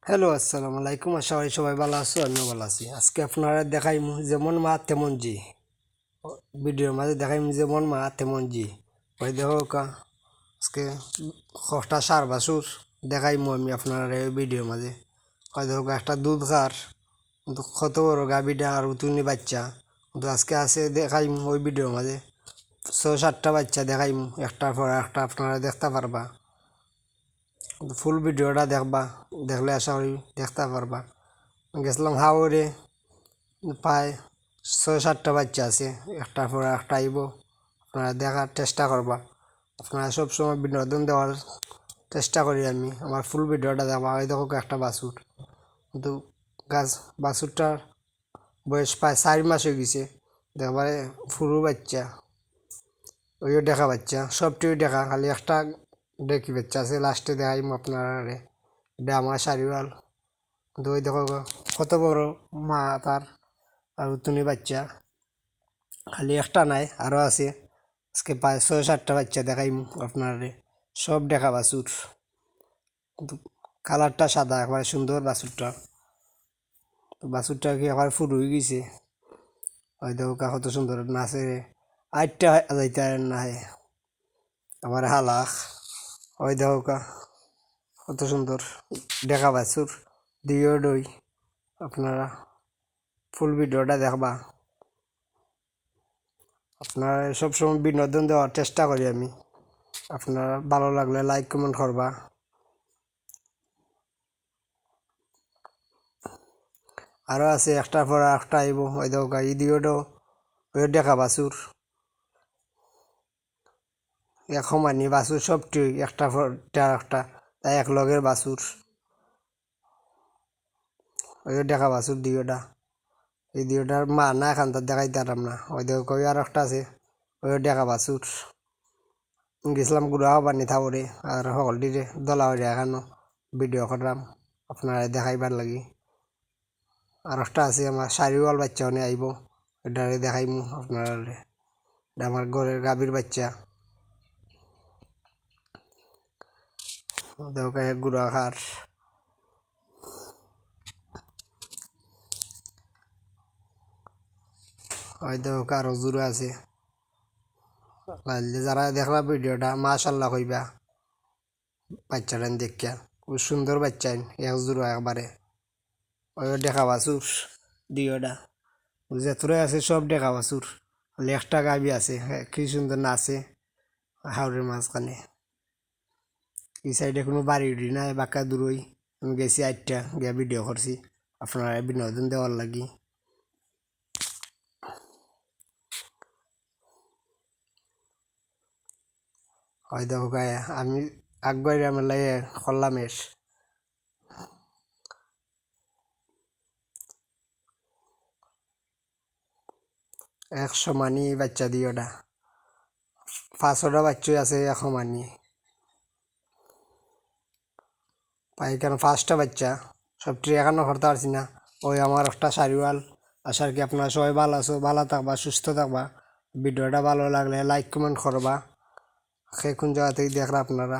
Hello, আসসালামু আলাইকুম। আশা করি সবাই ভালো আছো, আমিও ভালো আছি। আজকে আপনারা দেখাইমু যেমন মা তেমন জি। ভিডিওর মাঝে দেখাইমু যেমন মা তেমন জি। ওই দেখো আজকে কষ্টা সার বাসুর দেখাইমু আমি আপনারা এই ভিডিওর মাঝে। ওই দেখো একটা দুধ খার, কিন্তু কত বড় গাভিটা আর উতুনি বাচ্চা। কিন্তু আজকে আছে দেখাইমু ওই ভিডিওর মাঝে 6-7টা বাচ্চা দেখাইমু, একটার পর একটা আপনারা দেখতে পারবা। ফুল ভিডিওটা দেখবা, দেখলে আশা করি দেখতে পারবা। গেছিলাম হাওড়ে, প্রায় 6-7টা বাচ্চা আছে, একটার পর একটা আইব। আপনারা দেখার চেষ্টা করবা। আপনারা সবসময় বিনোদন দেওয়ার চেষ্টা করি আমি, আমার ফুল ভিডিওটা দেখবা। ওই দেখো একটা বাছুর, কিন্তু গাছ বাছুরটার বয়স প্রায় 4 মাস হয়ে গেছে। দেখবারে ফুরু বাচ্চা, ওইও দেখা বাচ্চা, সবটিও দেখা, খালি একটা ডেকি বাচ্চা আছে লাস্টে দেখাইম আপনারা। এটা আমার শাড়িওয়াল। কিন্তু ওই দেখো কত বড় মা তার আর উতুনি বাচ্চা, খালি একটা নাই, আরও আছে। আজকে প্রায় 6-7টা বাচ্চা দেখাইম আপনারে, সব দেখা বাছুর। কিন্তু কালারটা সাদা, একবারে সুন্দর বাছুরটা। বাছুরটা কি একবার ফুল হয়ে গেছে। ওই দেখো কত সুন্দর নাচে, আটটা যাইতে না হয় আবার হালাক। ওই দেখো কত সুন্দর দেখা বাছুর, দিও দই। আপনারা ফুল ভিডিওটা দেখবা। আপনারা সবসময় বিনোদন দেওয়ার চেষ্টা করি আমি। আপনার ভালো লাগলে লাইক কমেন্ট করবা। আরও আছে একটার পর একটা আইব। ওই দেখো ইদিওটাও ওই দেখা বাছুর, এক সমানি বাছুর, সবটি একটার পর একটা, তাই এক লগের বাছুর। ওই দেখা বাছুর দিওটা, এই দিওটার মা না এখান তার দেখাইতে পারলাম না। ওই দেখো ওই আর একটা আছে, ওই দেখা বাছুর। গেছিলাম গুড়া পানি থাওরে, আর সকলটিরে দলা হইয়া এখানো ভিডিও করলাম আপনারা দেখাইবার লাগি। আর একটা আছে আমার শাড়িওয়াল বাচ্চা অনে আইব, এটারে দেখাইমু আপনারা। এটা আমার ঘরের গাভীর বাচ্চা। দেখো গুড়া খার। ওই দেখো আরো জোরে আছে। যারা দেখবা ভিডিওটা মাশাল্লাহ কইবা বাচ্চাটা দেখিয়া, খুব সুন্দর বাচ্চা, এক জোড়া একবারে। ওই দেখা বাছুর দিওটা, যেতরে আছে সব দেখা বাছুর। খালি একটা গাভী আছে, কি সুন্দর নাচে হাওড়ের মাঝখানে। এই সাইডে কোনো বাড়ি উড়ি নাই, বাঁকা দূরই। আমি গেছি 8টা গিয়া ভিডিও করছি আপনারা বিনোদন দেওয়ার লাগি। হয় দেখো গায়ে আমি আগবাইরে আমার লাগে করলাম এস। এক সমানই বাচ্চা দিয়ে ওটা 5-6টা বাচ্চাই আছে এক সমানই। এখানে 5টা বাচ্চা, সবটি এখনো করতে পারছি না। ওই আমার একটা শাড়িওয়াল। আশা কি আপনারা সবাই ভালো আছো, ভালো থাকবা, সুস্থ থাকবা। ভিডিওটা ভালো লাগলে লাইক কমেন্ট করবা। সে কোন জায়গা থেকে দেখরা আপনারা।